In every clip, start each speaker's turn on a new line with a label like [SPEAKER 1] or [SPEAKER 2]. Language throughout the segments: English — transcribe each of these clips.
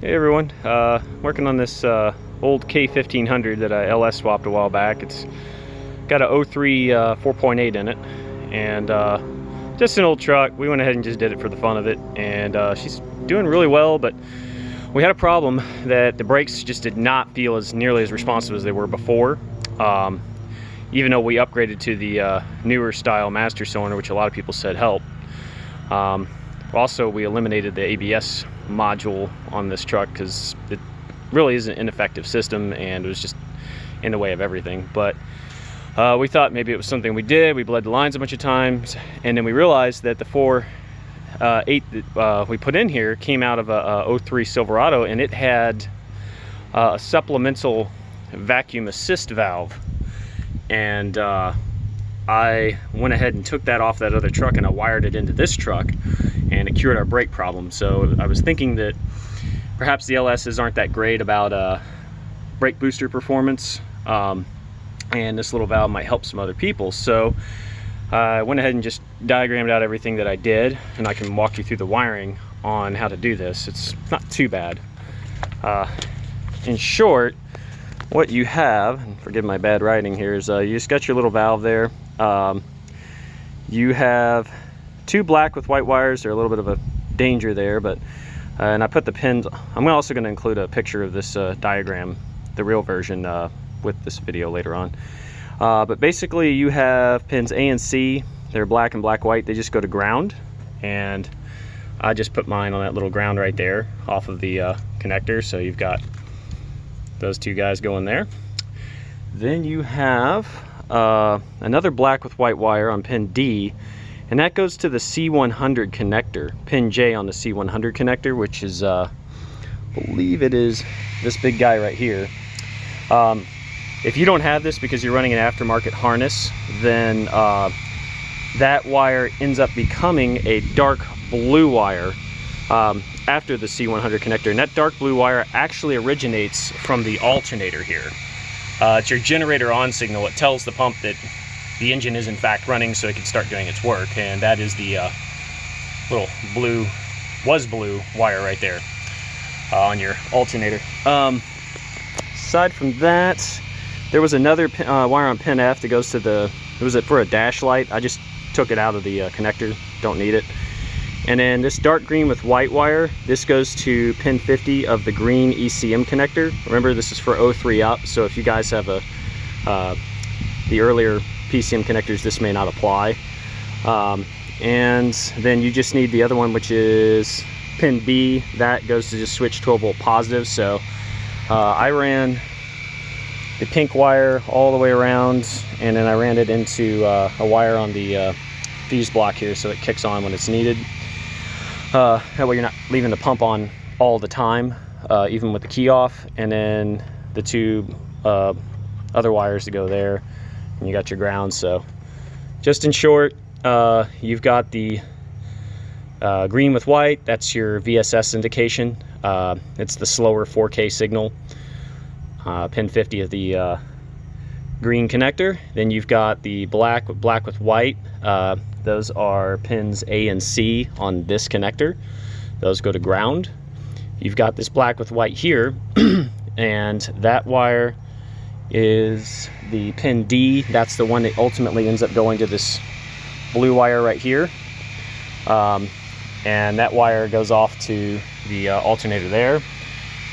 [SPEAKER 1] Hey everyone, working on this old K1500 that I LS swapped a while back. It's got a 03 4.8 in it, and just an old truck. We went ahead and just did it for the fun of it, and she's doing really well, but we had a problem that the brakes just did not feel as nearly as responsive as they were before. Even though we upgraded to the newer style master cylinder, which a lot of people said helped. Also, we eliminated the ABS module on this truck because it really is an ineffective system and it was just in the way of everything. But we thought maybe it was something we did. We bled the lines a bunch of times, and then we realized that the 4.8 that we put in here came out of a 03 Silverado, and it had a supplemental vacuum assist valve. And I went ahead and took that off that other truck and I wired it into this truck, and it cured our brake problem. So I was thinking that perhaps the LSs aren't that great about brake booster performance, and this little valve might help some other people. So I went ahead and just diagrammed out everything that I did, and I can walk you through the wiring on how to do this. It's not too bad. In short, what you have, and forgive my bad writing here, is you just got your little valve there. You have two black with white wires. They're a little bit of a danger there, but and I put the pins. I'm also going to include a picture of this diagram, the real version, with this video later on. But basically you have pins A and C. They're black and black white. They just go to ground, and I just put mine on that little ground right there off of the connector. So you've got those two guys going there. Then you have another black with white wire on pin D, and that goes to the C100 connector, pin J on the C100 connector, which is I believe it is this big guy right here. If you don't have this because you're running an aftermarket harness, then that wire ends up becoming a dark blue wire after the C100 connector, and that dark blue wire actually originates from the alternator here. It's your generator on signal. It tells the pump that the engine is in fact running so it can start doing its work, and that is the little blue wire right there on your alternator. Aside from that, there was another wire on pin F that goes to the, it was for a dash light. I just took it out of the connector, don't need it. And then this dark green with white wire, this goes to pin 50 of the green ECM connector. Remember, this is for 03 up, so if you guys have the earlier PCM connectors, this may not apply. And then you just need the other one, which is pin B. That goes to just switch 12 volt positive. So I ran the pink wire all the way around, and then I ran it into a wire on the fuse block here so it kicks on when it's needed. That way you're not leaving the pump on all the time, even with the key off. And then the two other wires to go there, and you got your ground. So just in short, you've got the green with white. That's your VSS indication. It's the slower 4K signal. Pin 50 of the green connector. Then you've got the black with white. Those are pins A and C on this connector. Those go to ground. You've got this black with white here, and that wire is the pin D. That's the one that ultimately ends up going to this blue wire right here. And that wire goes off to the alternator there.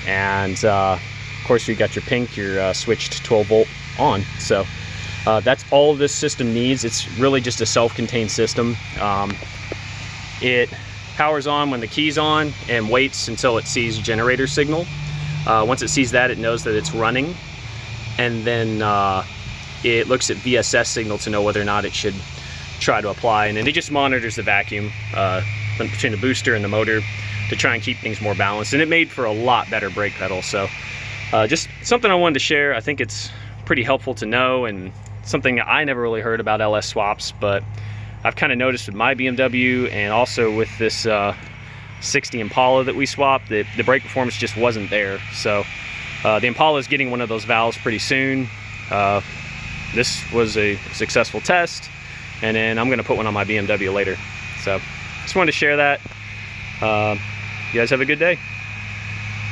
[SPEAKER 1] And of course, you got your pink, your switched 12 volt on. So that's all this system needs. It's really just a self-contained system. It powers on when the key's on and waits until it sees generator signal. Once it sees that, it knows that it's running, and then it looks at VSS signal to know whether or not it should try to apply, and then it just monitors the vacuum between the booster and the motor to try and keep things more balanced. And it made for a lot better brake pedal. So just something I wanted to share. I think it's pretty helpful to know, and something I never really heard about LS swaps, but I've kind of noticed with my BMW and also with this 60 Impala that we swapped, the brake performance just wasn't there. So the Impala is getting one of those valves pretty soon. This was a successful test, and then I'm going to put one on my BMW later. So just wanted to share that. You guys have a good day.